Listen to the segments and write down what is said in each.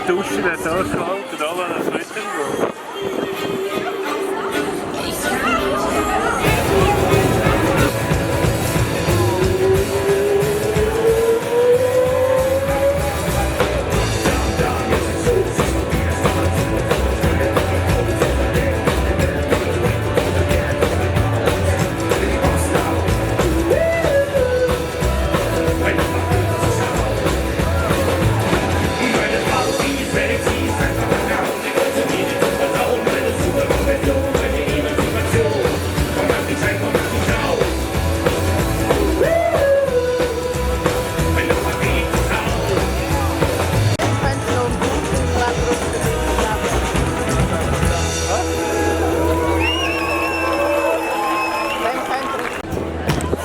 Duschen hat so kalt und alle an das Wetter gehen.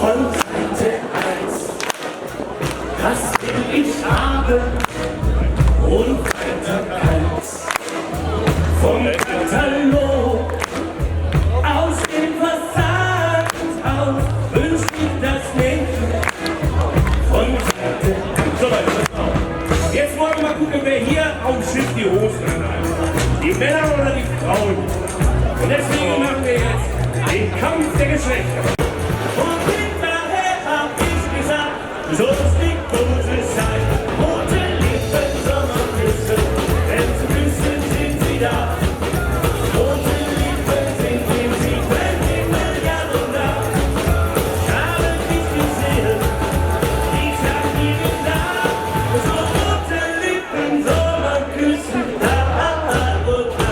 Von Seite 1, das will ich haben, und Seite 1, vom Katalog, aus dem Fassadenhaus, wünscht ich das Mädchen, von Seite 1. So Leute, pass auf. Jetzt wollen wir mal gucken, wer hier auf dem Schiff die Hosen anhat. Die Männer oder die Frauen? Und deswegen machen wir jetzt den Kampf der Geschlechter. So ist die gute Zeit, rote Lippen, Sommerküsse, wenn sie küssen, sind sie da. Rote Lippen sind im Sieg, wenn die Milliarden da. Habe dich gesehen, ich sag nie wieder. So rote Lippen, Sommerküsse, da und da.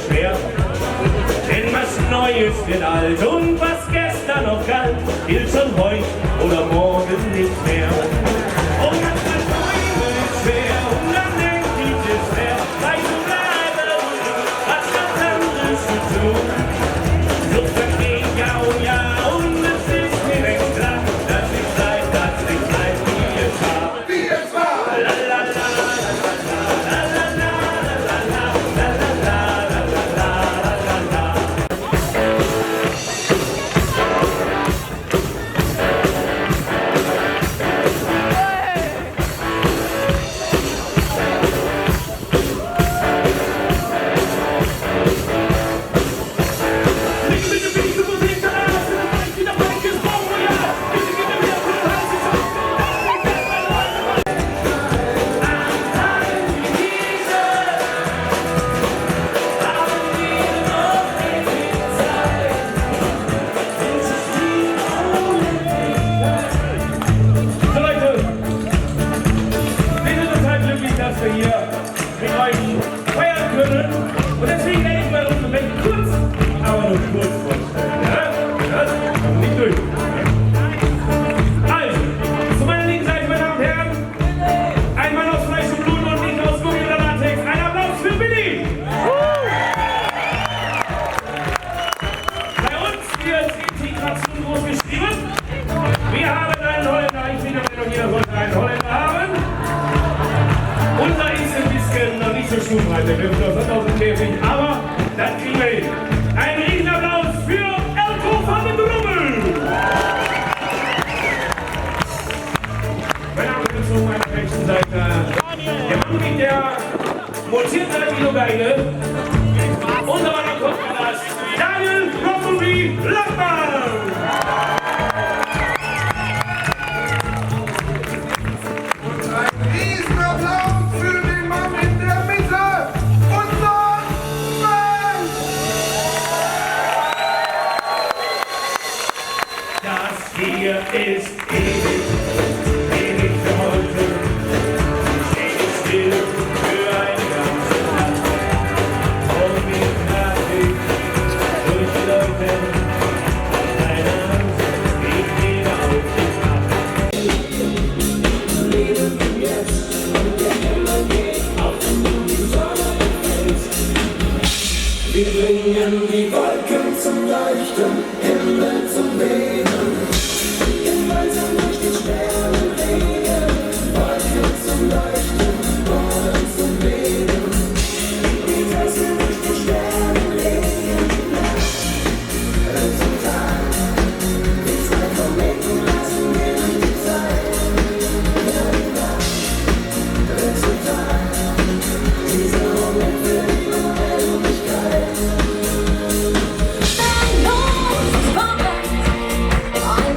schwer. Denn was Neues wird alt und was gestern noch galt, gilt schon heute oder morgen nicht mehr. Und manchmal Träume ist schwer und dann denkt es schwer, weil du bleiben, was ganz anderes zu tun. So vergeht Jahr um Jahr und es ist mir recht klar, dass ich bleibt, wie es war. La la la la la la la la la la la la la. Dass wir hier mit euch feiern können. Und deswegen werde ich mal unsere Band kurz, aber nur kurz vorstellen. Ja? Das kommt nicht durch. Also, zu meiner linken Seite, meine Damen und Herren, ein Mann aus Fleisch und Blut und nicht aus Gummi oder Latex. Ein Applaus für Billy! Bei uns wird Integration groß geschrieben. Wir haben einen Holländer, ich finde, wenn jeder sollte einen Holländer haben. Unser ist ein bisschen noch nicht so schulbreit, der wirft das aus dem Käfig, aber das kriegen wir hin. Ein Riesenapplaus für Elko van den Blumen! Meine Damen und Herren, zu meiner rechten Seite, der Mann mit der montierten Ilogeine, unser Mann am Kopfglas, Daniel Rottenby Lackmann! Hier ist ewig, ewig für heute, ewig still für eine ganze Nacht. Und mit Nachricht durch die Leute, keine Angst, ich gehe auf dich ab. Leben wir jetzt und der Himmel geht auf und die Sonne fällt. Wir bringen die Wolken zum Leuchten, Himmel zum Leben. Gemeinsam durch die Sterne legen, Wolken zum Leuchten, Wolken zum Leben. Die Tassen durch die Sterne legen, Resultat. Die zwei Kometen lassen wir durch die Zeit. Resultat. Dieser Moment für die Unendlichkeit. Dein Los ist komplett, ein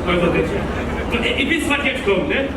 Also, ihr wisst, was jetzt kommt, ne?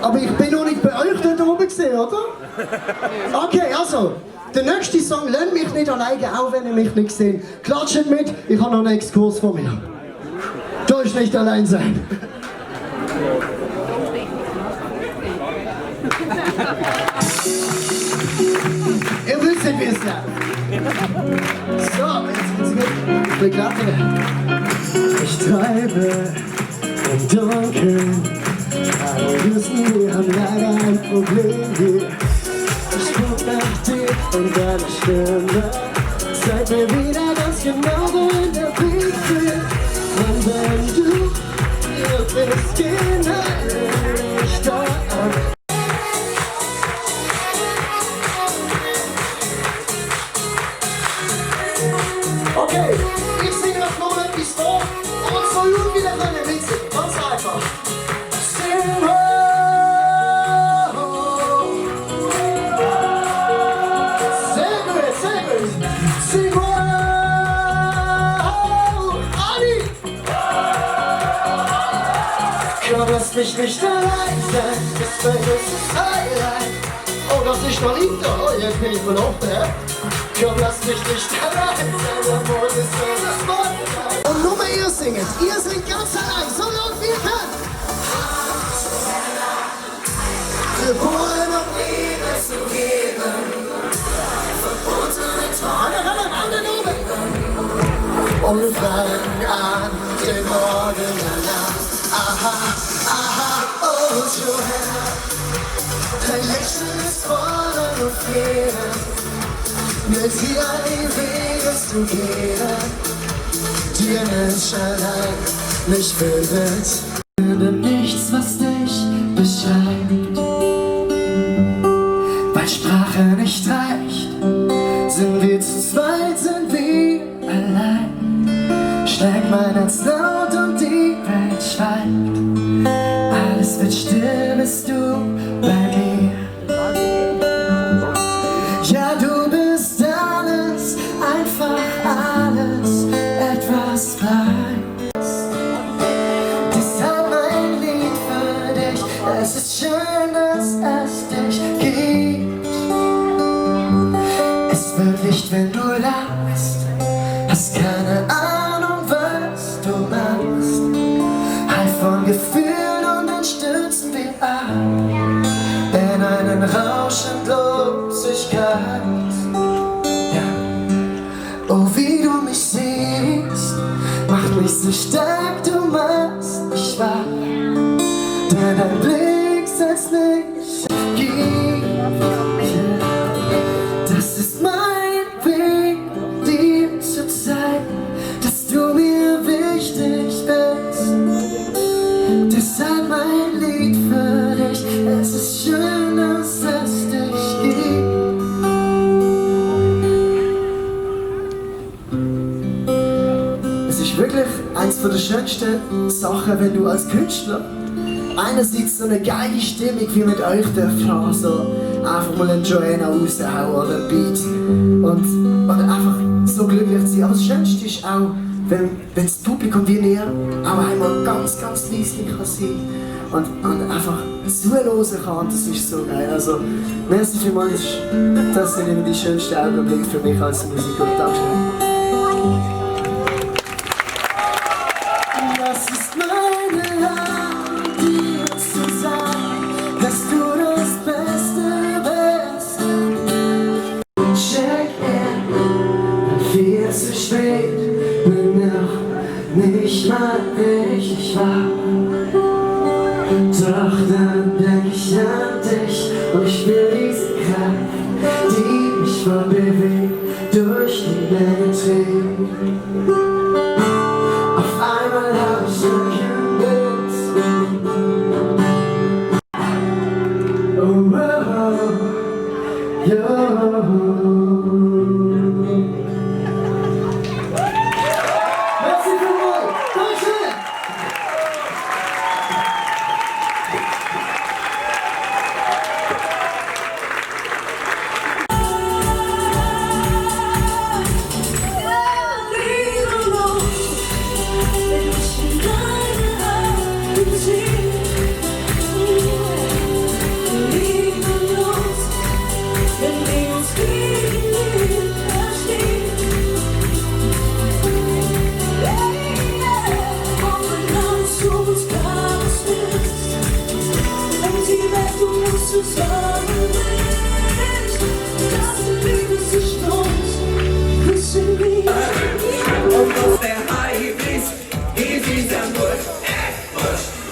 Aber ich bin noch nicht bei euch dort oben gesehen, oder? Okay, also, der nächste Song lernt mich nicht alleine, auch wenn ihr mich nicht seht. Klatscht mit, ich habe noch einen Exkurs vor mir. Du sollst nicht allein sein. Ihr wisst, wie es läuft. So, jetzt geht's mit ich treibe im Dunkeln. Alle wissen, wir haben leider ein Problem hier. Ich guck nach dir und deiner Stimme. Zeig mir wieder ganz genau, wohin der Weg führt. Und wenn du hier bist, gehen alle Lichter an. Okay, ich singe das noch etwas vor und so gut wieder können mitsingen. Ganz einfach. Sing oh. Sehr gut, sehr gut. Sing oh. Ali. Komm, lass mich nicht allein sein, das ist mein größtes Highlight. Oh, das ist noch lieb, oh, jetzt bin ich verlobt, hä? Komm, lass mich nicht allein sein, der Mond ist so das Wort. Und nur mal ihr singt ganz allein, so laut wie ihr könnt. Geboren, um Liebe zu geben, verbotene Träume, alle oben. Und fangen an, den Morgen danach. Aha, aha, oh Johanna, dein Lächeln ist voller Fehler. Mit dir ein Weg wirst du gehen, dir Mensch allein mich bildet. Finde nichts, was dich beschreibt, weil Sprache nicht reicht. Sind wir zu zweit, sind wir allein. Schlägt mein Herz laut und die Welt schweigt. Alles wird still, bist du bei mir. Ja, du bist alles, einfach alles, etwas bleibt. Deshalb mein Lied für dich, es ist schön, dass es dich gibt. Es wird Licht, wenn du lachst, hast keine Ahnung, was du machst. Halt von Gefühlen und dann stürzen wir ab in einen Rausch und Losigkeit. Ja. Oh, wie du mich siehst, macht mich so stark, du machst mich wach. Denn dein Blick setzt mich gibt. Das ist mein Weg, dir zu zeigen, dass du mir wichtig bist. Deshalb mein Lied für dich, es ist schön, dass es dich gibt. Es ist wirklich eins der schönsten Sachen, wenn du als Künstler einerseits so eine geile Stimmung wie mit euch dürft haben, so einfach mal einen Joanna raushauen oder einen Beat und einfach so glücklich zu sein. Aber das Schönste ist auch, wenn das Publikum wie mir auch einmal ganz, ganz leise kann sein und einfach zuhören kann, das ist so geil. Also, merci vielmals, das sind immer die schönsten Augenblicke für mich als Musiker. Dankeschön. Das ist meine Lage, dir zu sagen, dass du das Beste bist. Check in, viel zu spät, bin noch nicht mal richtig wach. Doch dann denk ich an dich und ich spür diese Kraft, die mich fortbewegt, durch die Menge trägt. Auf einmal hab ich Rückenwind. Oh, oh, yo. Merci vielmals. Dankeschön.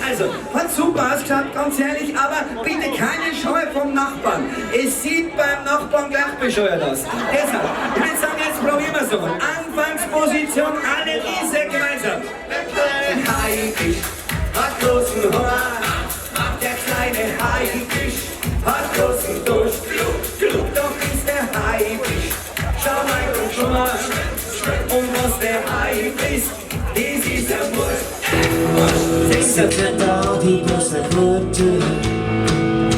Also, hat super ausgeschaut, ganz ehrlich, aber bitte keine Scheu vom Nachbarn. Es sieht beim Nachbarn gleich bescheuert aus. Deshalb, ich würde sagen, jetzt probieren wir so. Anfangsposition, alle diese gemeinsam. Der kleine Haifisch hat großen Horn. Der kleine Haifisch hat großen Durst. Doch ist der Haifisch, schau mal und schon mal. Und life ist, das ist ein Wurst. Seit wir da die große Worte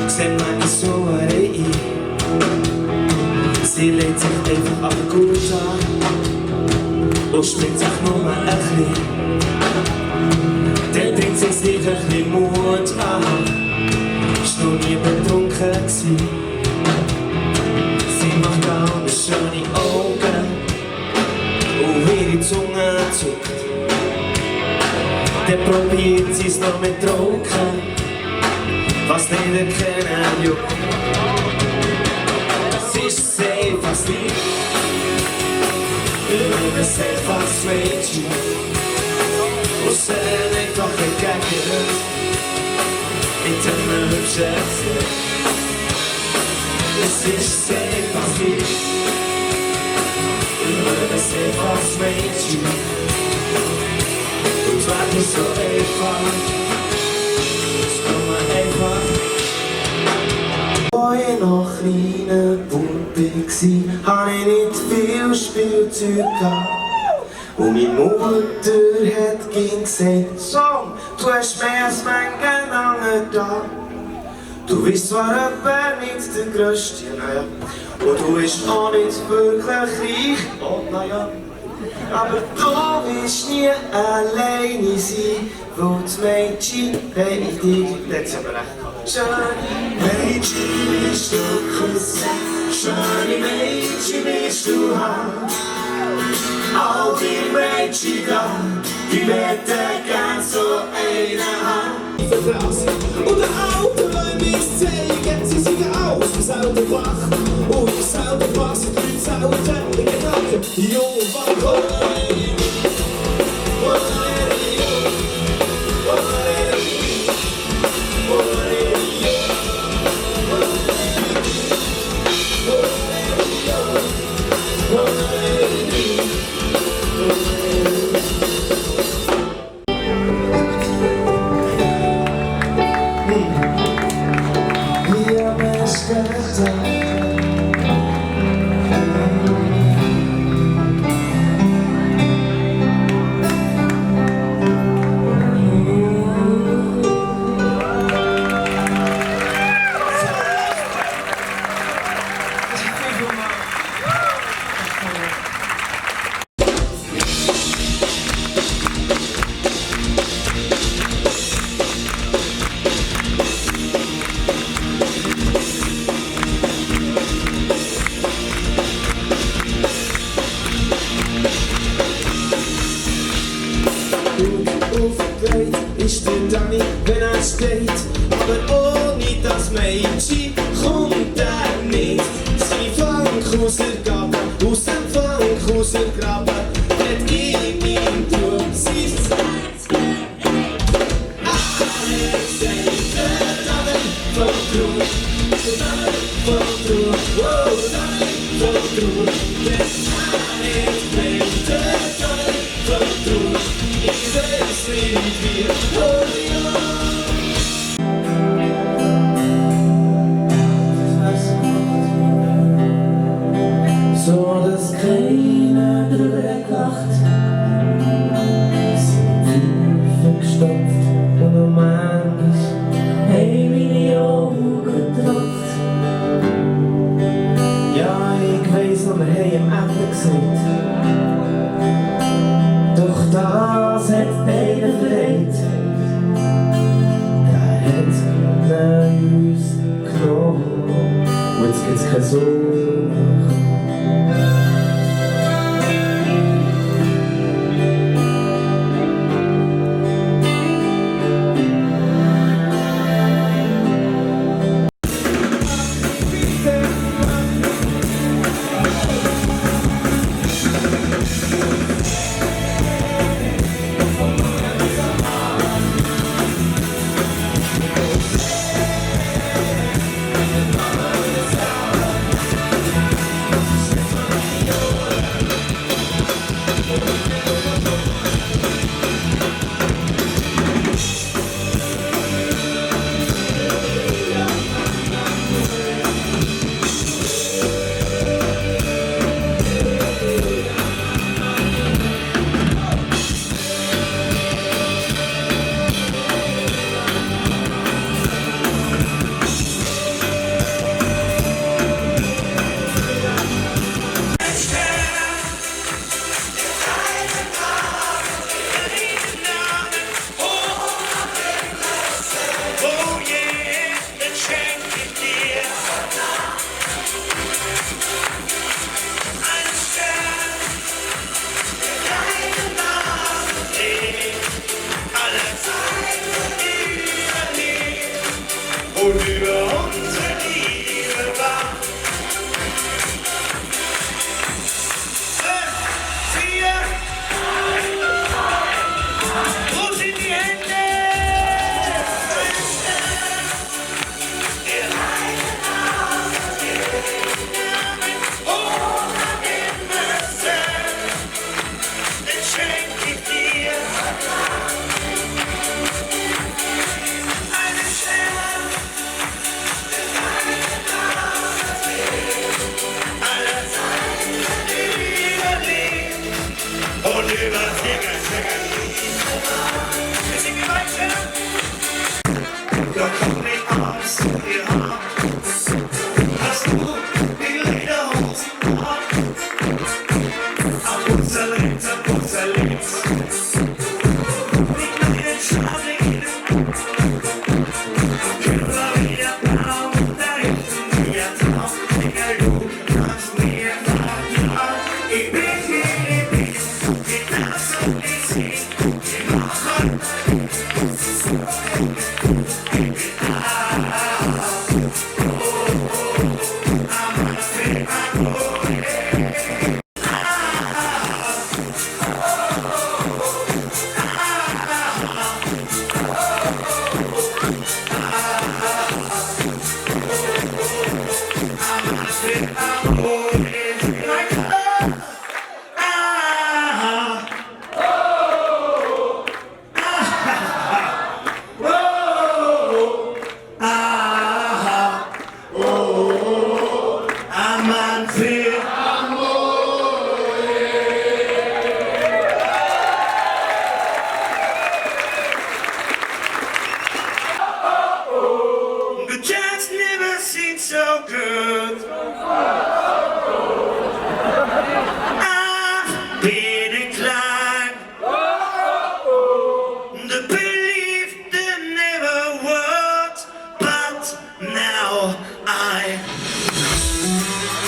sehen wir so ein. Sie legt sich einfach auf den Gut an und springt sich nur mal ein bisschen. Dann bringt sie sich ein bisschen Mut an, ist noch nie betrunken gewesen. Sie macht ganz schöne Augen und ihre Zunge zuckt. Dann probiert sie's noch mit Drogen, was nicht erkennen juckt. Sie ist safe als Lieb, über safe als Mädchen, wo sie einfach gegeben mit einem hübschen Gesicht. Es ist safe als Lieb, über safe als Mädchen. Und war nicht so einfach, es war einfach. Als ich noch kleiner Bub war, hatte ich nicht viel Spielzeug gehabt. Und meine Mutter hat gesagt, Sohn, du hast mehr als manchen anderen da. Du bist zwar etwa nicht der Größte, naja, und du bist auch nicht wirklich reich, oh naja. Aber du willst nie alleine sein, weil das Mädchen bei dir letztes aber recht gehabt. Schöne Mädchen willst du küssen, schöne Mädchen willst du haben. All die Mädchen da, die werden gern so einen haben. Und der Auto will mich zeigen, sie sehen aus wie selten wach. Und wie selten wach sind Leute selten in Gedanken, jung und wach. Ist der Danny, wenn er steht, aber ohne das Mädchen kommt er nicht. Seine Flankausgabe aus dem Flankausgraben hat in meinem Traum sein Herz. Alle sehen der Danny von Trauer, der Danny von Trauer, wow, Danny von Trauer, der Danny bringt der Danny von Trauer. Ich weiß nicht wie, oh ja. So, dass keiner drüber lacht. Sie sind gestopft und am manchmal haben meine Augen getropft. Ja, ich weiss noch, wir haben am Ende gesehen. Doch das hat beide verdreht. Der hat ihn uns genommen. Und jetzt gibt's keine Sorge. Doch komm nicht aus, ihr habt. Hast du die Lederhosen an? Auf unser Lied, auf unser Lied. Die kleinen Schlafen. Kübler wieder blau, da hinten wieder drauf. Digga, du kannst mir vertrauen. Ich bin hier, ich lass und ich seh. Ich mach heute. The chance never seemed so good. I've been inclined to believe there never was, but now I.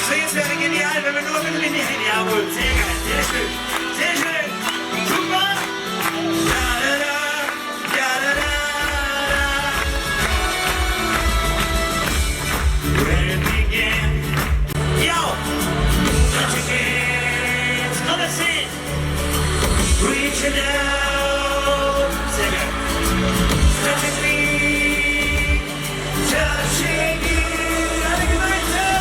So jetzt wäre genial, wenn wir nur mit in die Hände jawohl. Sehr geil, sehr schön, sehr schön. Super. Da, da, da, da, da, da. Where it began. Yo, touch your hands, gonna sing. Reach it out, sing it. Touch your feet, touching you. I think it's right too.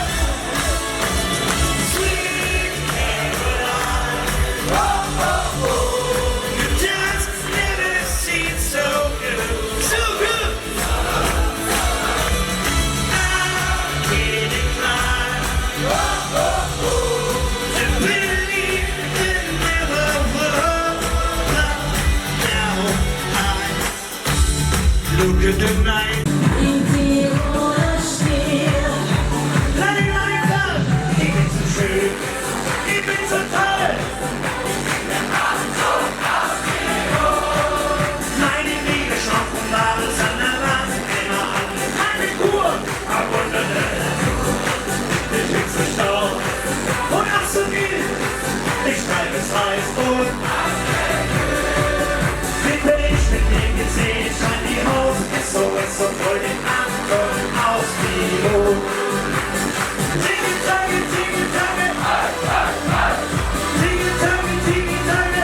Sweet Caroline. Oh, oh, oh. The dance never seemed so good, so good. Look at the night. Letting light up. Ich bin so schön. Ich bin so toll. Meine Liebe schaffen alles an der Wand. Immer an meine Kur. Abwunderte. Ich bin so stau. Und ach so viel. Ich schreibe es heiß und bin ich mit dem gesehen, scheint die Haus ist so voll den Anfang aus wie Not. Tingeltange, Tingeltange, Tingeltange, Tingeltange,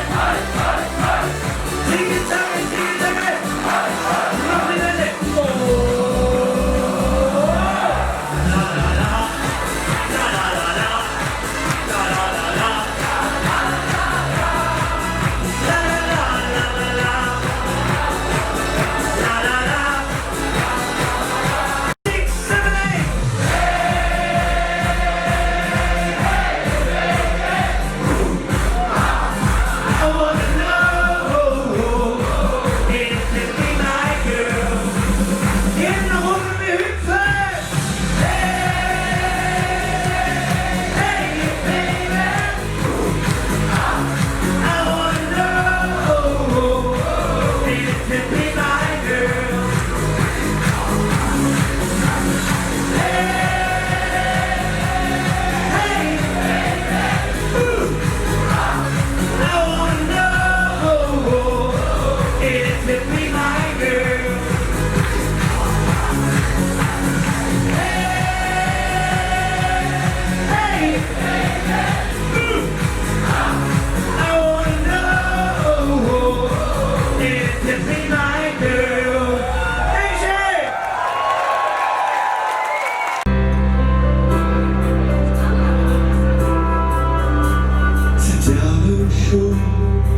Tingeltange, Tingeltange, noch die Welle. Oh, la la la, la la la la, la la la la, la la la la la.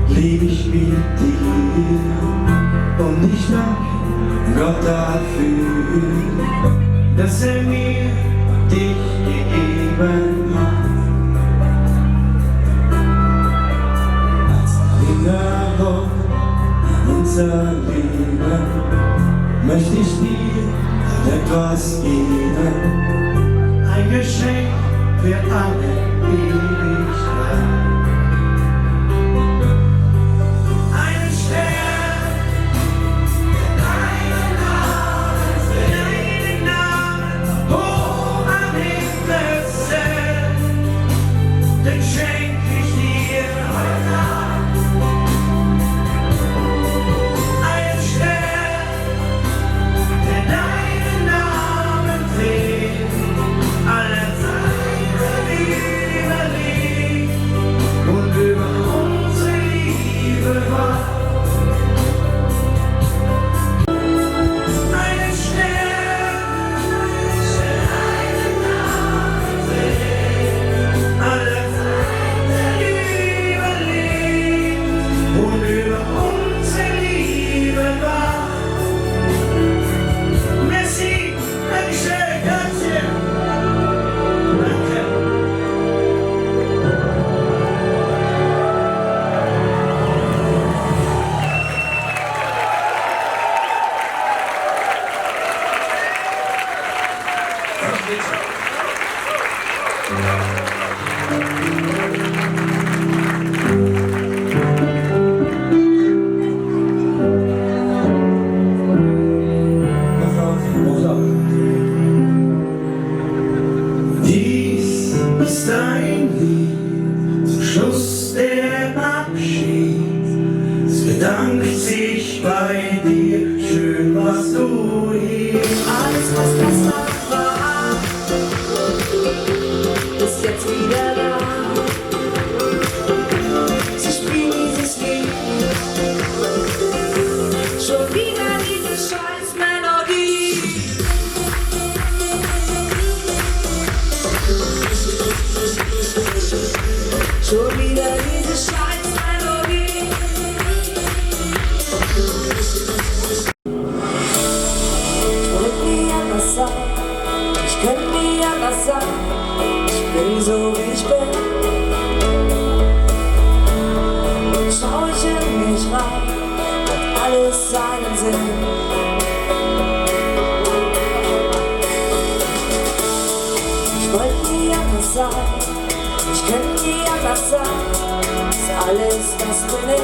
Lieb ich mit dir und ich danke Gott dafür, dass mir dich gegeben hat. unser Leben möchte ich dir etwas geben. Ein Geschenk für alle Ewigkeit. Einen Stern, deinen Namen, hoch am Himmel sehen, den schenk ich dir heute Abend. Einen Stern, der deinen Namen trägt, alle Zeit überlegt und über unsere Liebe wacht. Einen Stern, der deinen Namen trägt, alle Zeit überlegt und über unsere Liebe wacht. Merci, Dankeschön, grazie. Danke. Dies ist ein Lied zum Schluss der Abschied. Es bedankt sich bei dir, schön was du hier. Alles, was gestern war, ist jetzt wieder da. Sie spielen dieses Lied, schon wieder diese scheiß Melodie. Schon wieder diese scheiß Melodie. Ich könnte nie anders sein, ich bin so wie ich bin. Schau ich in mich rein, hat alles seinen Sinn. Ich wollte nie anders sein, ich könnte nie anders sein, ist alles, das bin ich.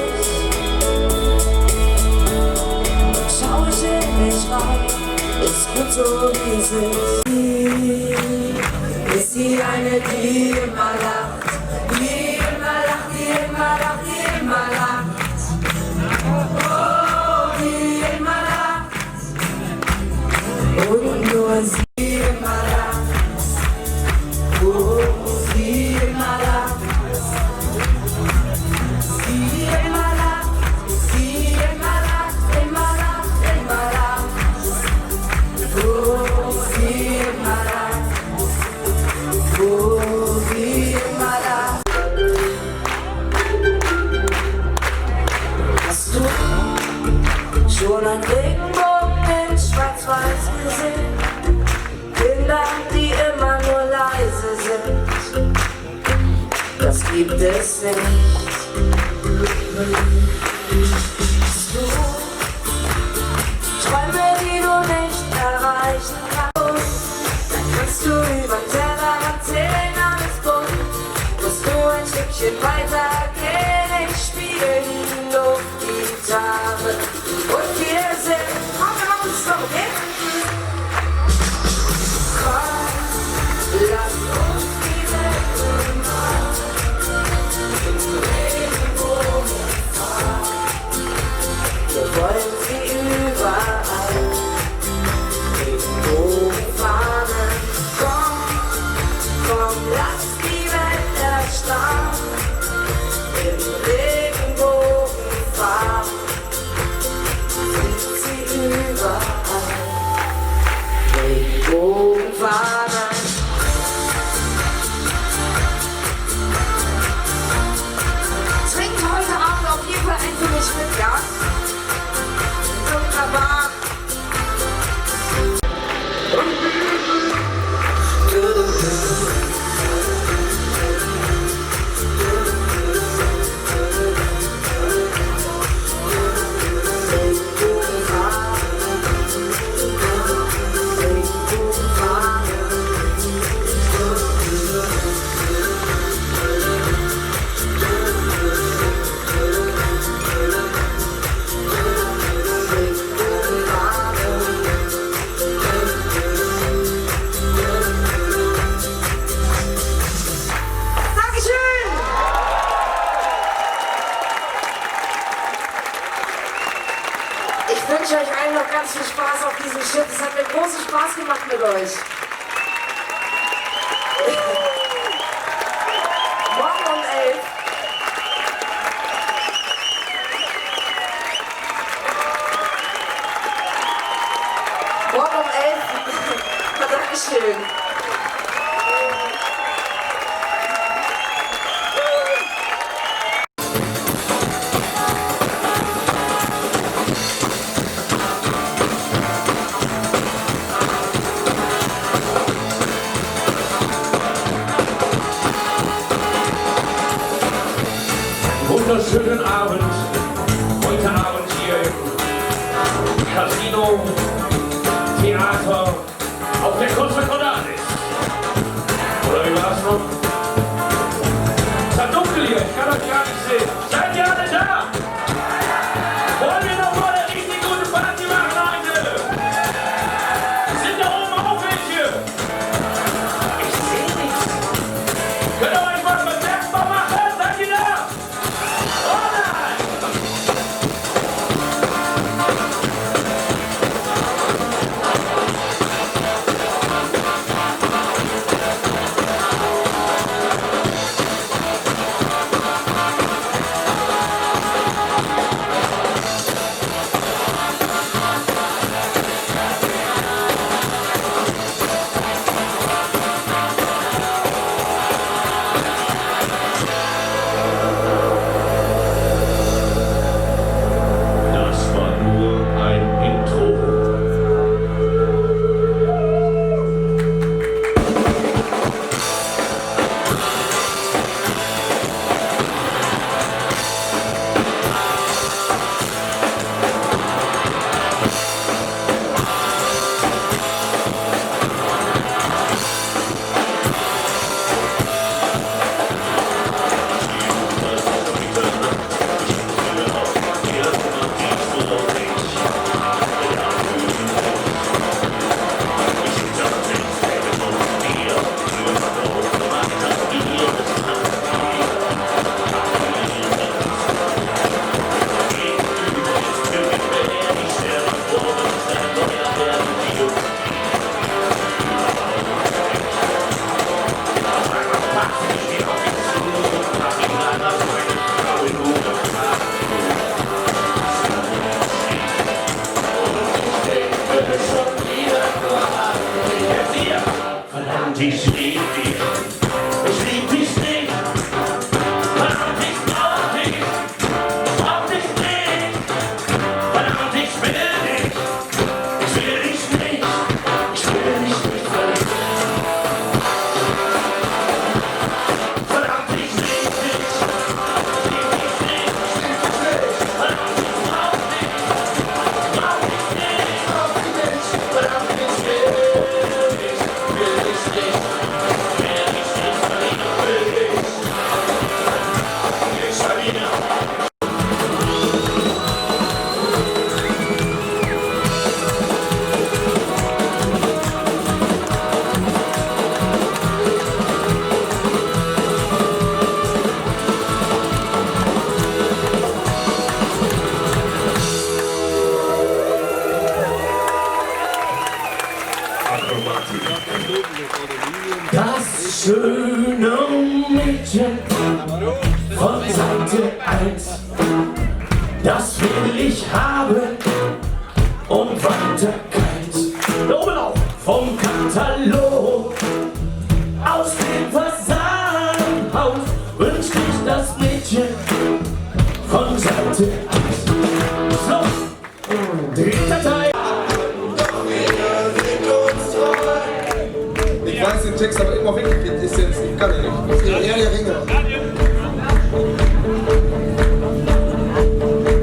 Schau ich in mich rein, ist gut so wie es ist. Ist sie eine, die immer lacht, die immer lacht, die immer lacht, die immer lacht. Oh, die immer lacht. Und nur sie immer lacht. Oh, sie immer lacht. Sie immer lacht, sie immer lacht, immer lacht, immer lacht. Oh, sie immer lacht. Oh, sie immer lacht. Hast du schon einen Regenbogen in Schwarz-Weiß gesehen? Kinder, die immer nur leise sind, das gibt es nicht. Du Träume, die du nicht erreichen kannst, dann kannst du über Tellerrand erzählen, alles bunt. Musst du ein Stückchen weiter gehen, ich spiele die Luftgitarre und wir sind, haben wir uns noch hinten. Komm, lass uns die Welt mal im Regenbogen fahren. wünsche euch allen noch ganz viel Spaß auf diesem Schiff. Es hat mir großen Spaß gemacht mit euch. Morgen um 11. Morgen um 11. Dankeschön. Wunderschönen Abend, heute Abend hier im Casino, Theater, auf der Costa Cordalis. Oder wie war es noch? Es ist dunkel hier, ich kann euch gar nicht sehen. Seid ihr alle da? Wollen wir noch mal eine richtig gute Party machen, Leute? Sind da oben auch welche? Ich sehe nichts. Könnt ihr euch was bemerkbar machen? Seid ihr da? Ich lieb dich, ich lieb dich nicht, verdammt ich brauch dich, nicht, verdammt ich will dich nicht, ich will dich nicht verlieren, verdammt ich lieb dich, verdammt ich brauch dich nicht, verdammt ich will dich nicht. Das schöne Mädchen von Seite 1, das will ich haben und weiter keins. Da oben auch vom Katalog aus dem Fasanhaus wünscht ich das Mädchen von Seite 1. So, dritter Teil. Ich weiß den Text, aber immer weggeklickt ist jetzt, ich kann ihn nicht. Ja, der Ringe.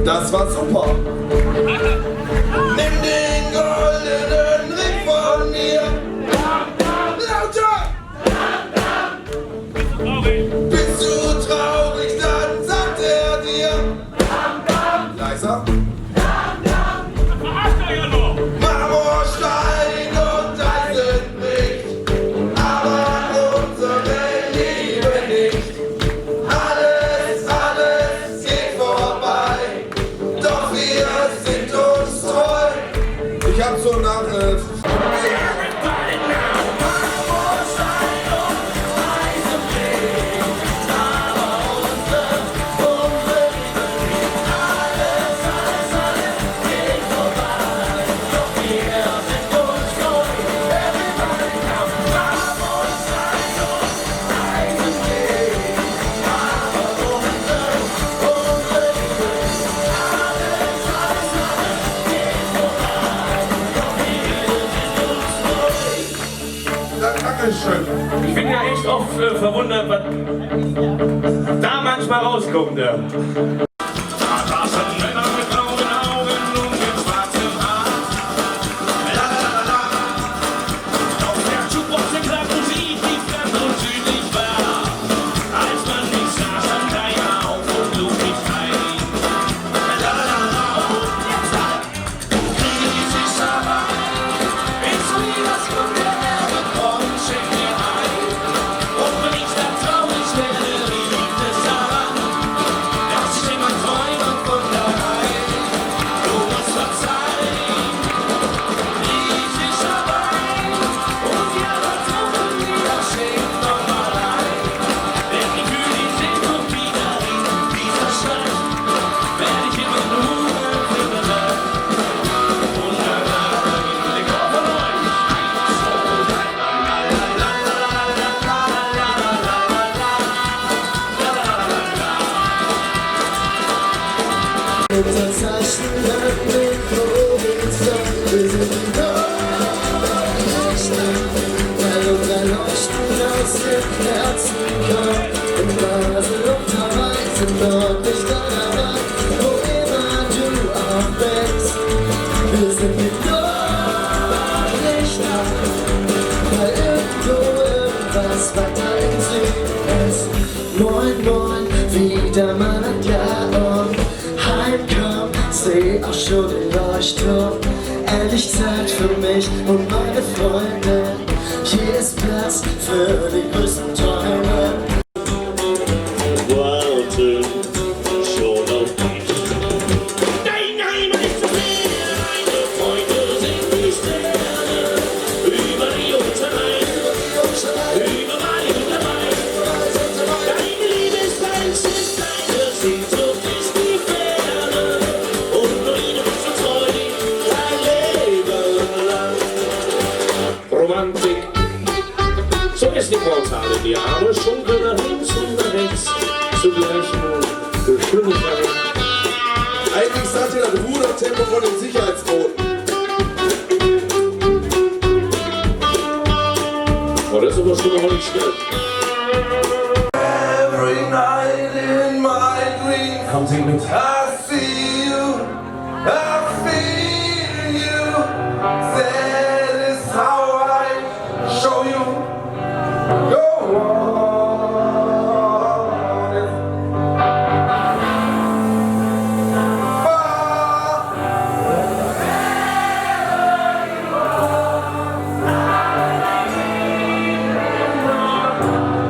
Das war super. Nimm den goldenen Ring von mir. Lauter! Bist du traurig, dann sagt er dir. Leiser. Marmorstein und Eisen bricht, aber unsere Liebe nicht. Alles geht vorbei, doch wir verwundert, was da manchmal rauskommt. Ja. Moin, moin, wieder mal ein Jahr und heimkomm, seh auch schon den Leuchtturm. Endlich Zeit für mich und meine Freunde. Hier ist Platz für die größten Träume. Warte schon auf dich. Dein Heimat ist zu sehen, meine Freunde sind die Sterne. Über die Unterweise, überall dabei. Deine Liebe ist ein Schiff, deine Sehnsucht ist die Ferne. Und nur ihnen bist du treu, dein Leben lang. Romantik, so ist die Portale, die Arme schunkeln nach links und nach rechts. Zugleich nur Geschwindigkeit. Eigentlich sagt ihr das Rudertempo von den Sicherheitsbooten. Oh, das ist aber schon mal nicht schnell. Every night in my dreams, Kommt sie mit. I see you, I feel you. That is how I show you. Go on.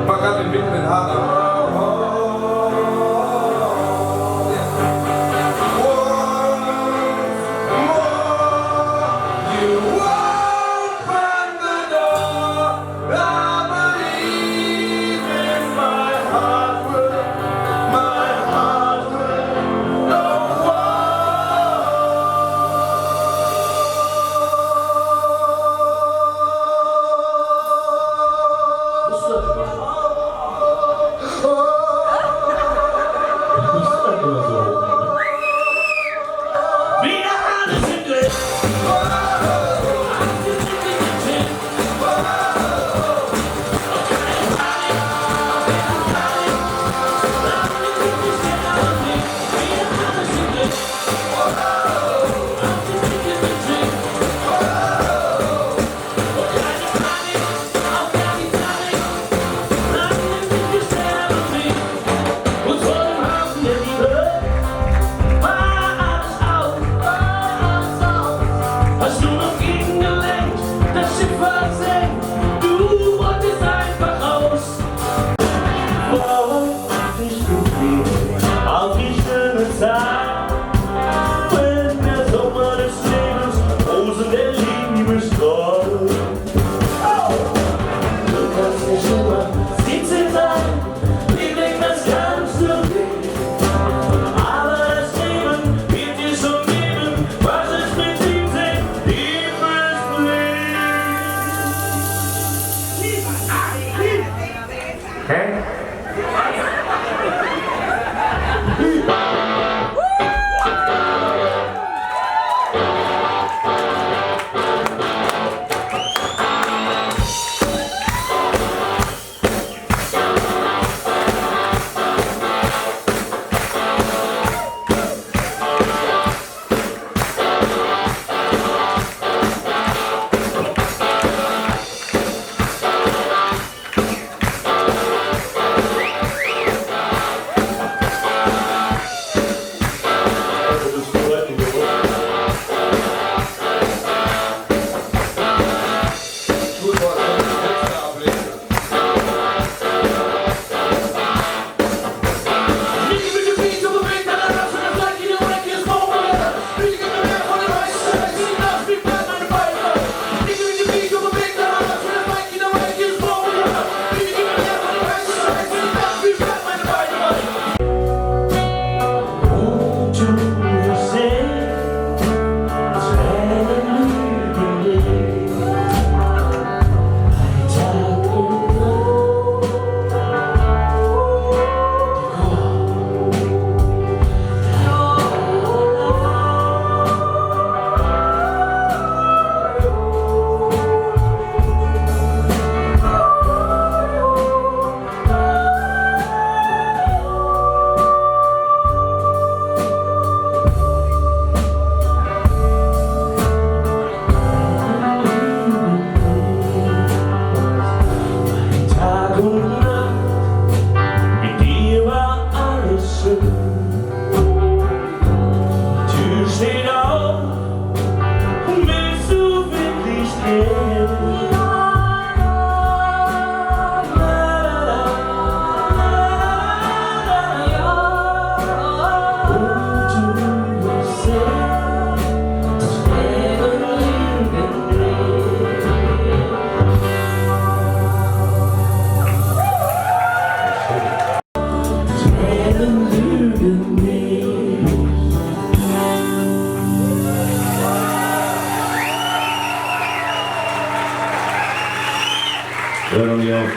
Man kann den Wind in den Haaren.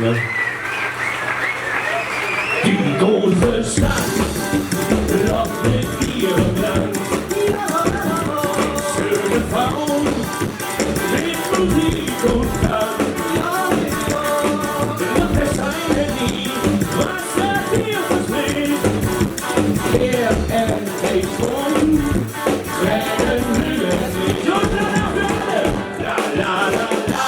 Die große Stadt lockt mit ihrem Glanz. Schöne Frauen mit Musik und Tanz. Doch es scheint nie, was er hier verspricht. Er endlich um, Tränen rühren sich. Und danach la la la la.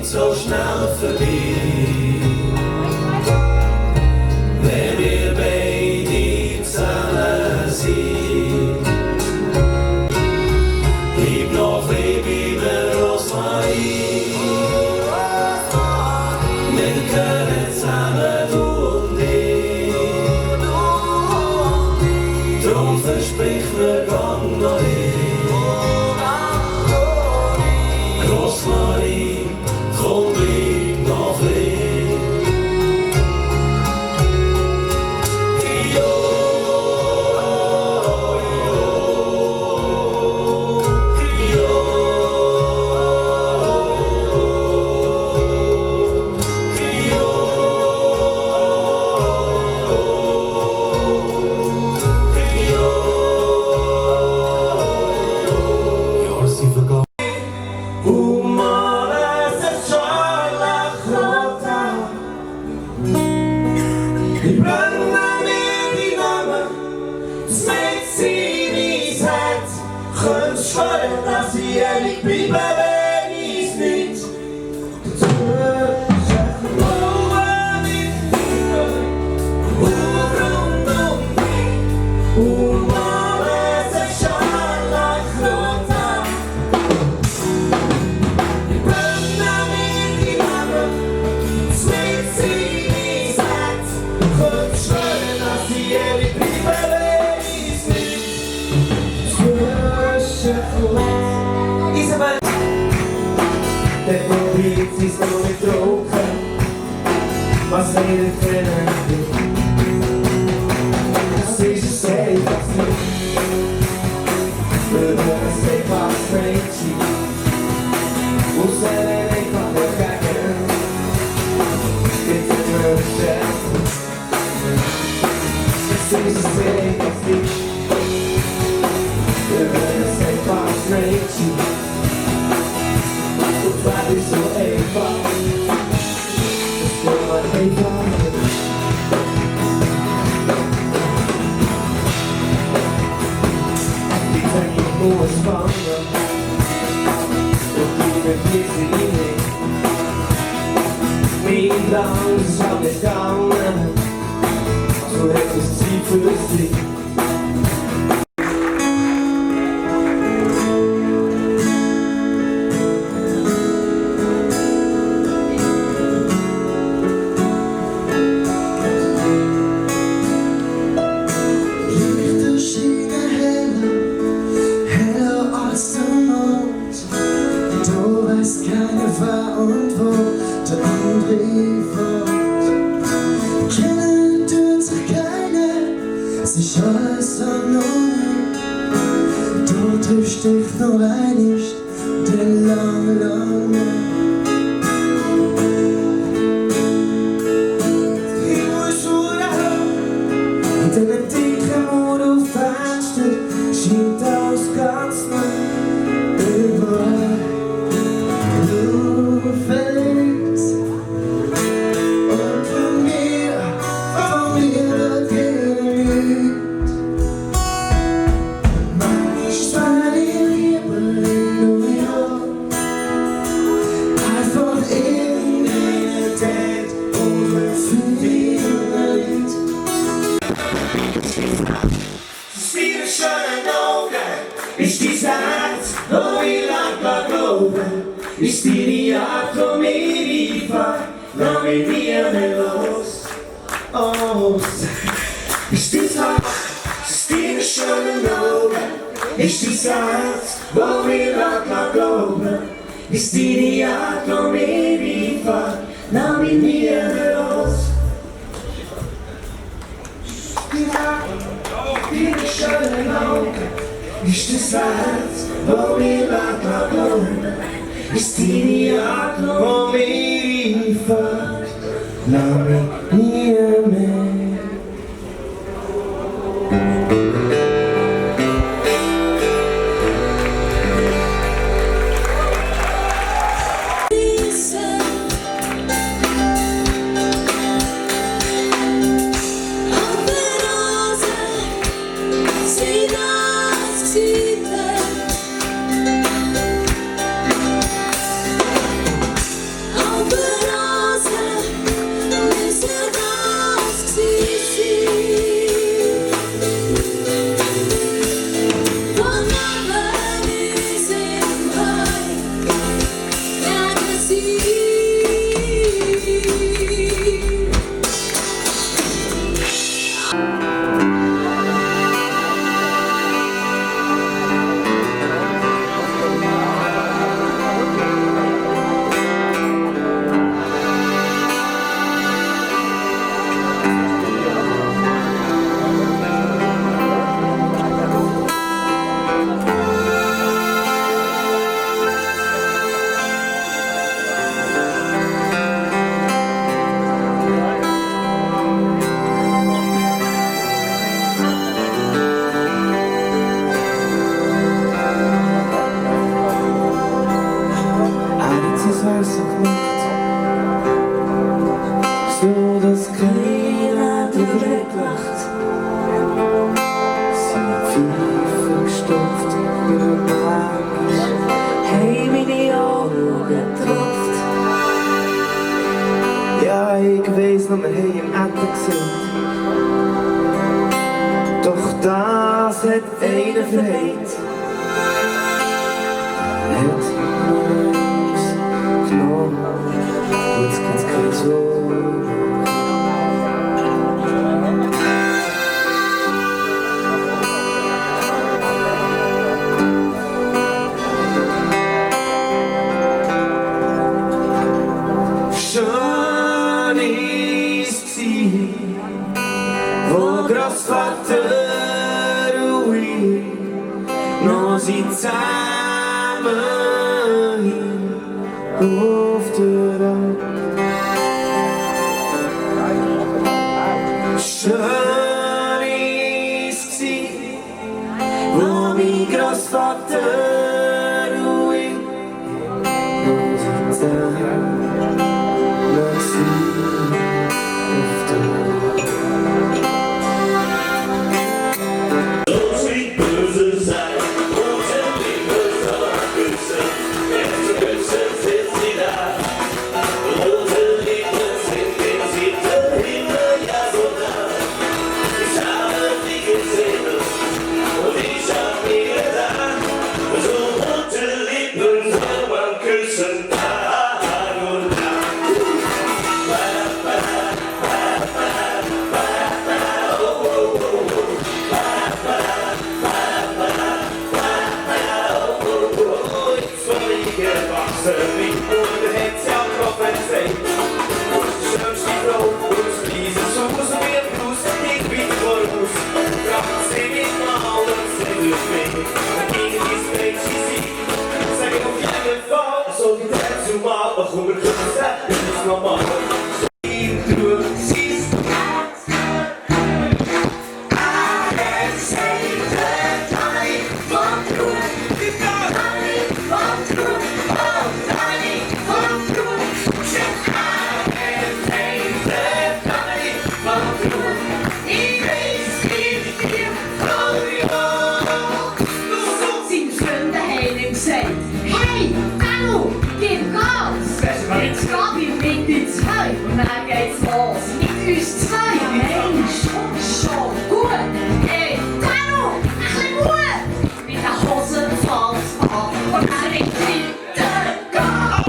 So schnell vorbei, wenn wir beide zusammen sind. Bleib noch ein bisschen bei mir, Rosmarin. Wir gehören zusammen, du und ich. Drum versprich mir, gang noch hin. Rosmarin, komm, bleib noch hin. Ich brenne mir die Namen, mit sie mein Herz. Könnt schwören, dass ich ehrlich bleibe, wenn ich's nicht tue. Ruhe mit dir, rund mich, alles ist scharlachrot an. Ich brenne mir die Namen, mit sie mein Herz. Könnt schwören, dass ich ehrlich bleibe, wenn ich's nicht tue. Isabel, der probiert sie's noch nicht trocken, was redet kennen das ist es einfach nicht, für das einfach crazy, muss einfach weggegangen, bitte nur schätzen, das ist es einfach nicht, für das einfach crazy. Weil ich so einfach, das war mein einfach. Die Tage nur spannend, und die mit mir sie nicht. Mein Lang ist schon gegangen, so hättest sie für sich. Ich weiß auch noch nicht, du triffst dich noch einmal, der lange, lange. Ich muss schon daheim, in deinem dicken Mund auf Fenster, scheint alles ganz neu, überall, du fällst. Und von mir wird jeder Ist dies Herz, wo ich lang glaube, ist die Art, wo mir liefert, lass mich nie mehr los. Oh, ist dies Herz, ist die schönen Augen, ist dies Herz, wo ich lang glaube, ist die Art, wo mir liefert, lass mich nie mehr los. Die schönen Augen. Ist das Herz, wo mir lang glauben, ist die Art, wo mir liefert, lass mich nie mehr. gemacht. Seine Pfeife gestopft, bin magisch. Hey, meine Augen tropft. Ja, ich weiss noch, wir haben im Etten gesehen. Doch das hat einer verheilt. Er hat uns genommen, und jetzt geht's kein Zurück. Schön ist's gsi, wo Großvater und ich noch sind zusammen auf der Alp. Schön ist's gsi, wo mein Großvater und ich noch sind zusammen. Hey, Danu, gib Gas! Jetzt gab ich mit uns zwei und dann geht's los. Mit uns zwei, Mensch, schon gut. Hey, Danu, ein bisschen Mut! Mit der Hose fällt's an und dann nicht weiter gehen.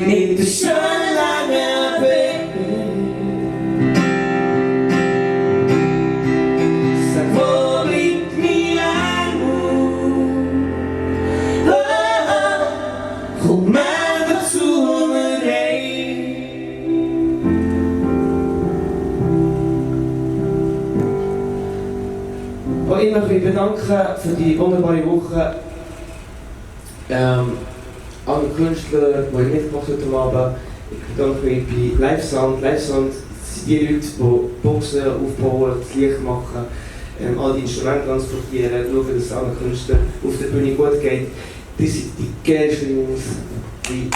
Niet te schön lange Weg. Sag, wo liegt mein Anmut? Oh, komm mal dazu mir rein. Auch ich möchte mich bedanken für die wunderbare Woche. Alle Künstler, die ich mitgemacht habe heute Abend. Ich bedanke mich bei Livesound. Livesound sind die Leute, die Boxen aufbauen, das Licht machen, all die Instrumente transportieren, schauen, dass es allen Künstlern auf der Bühne gut geht. Das sind die geilsten Jungs, die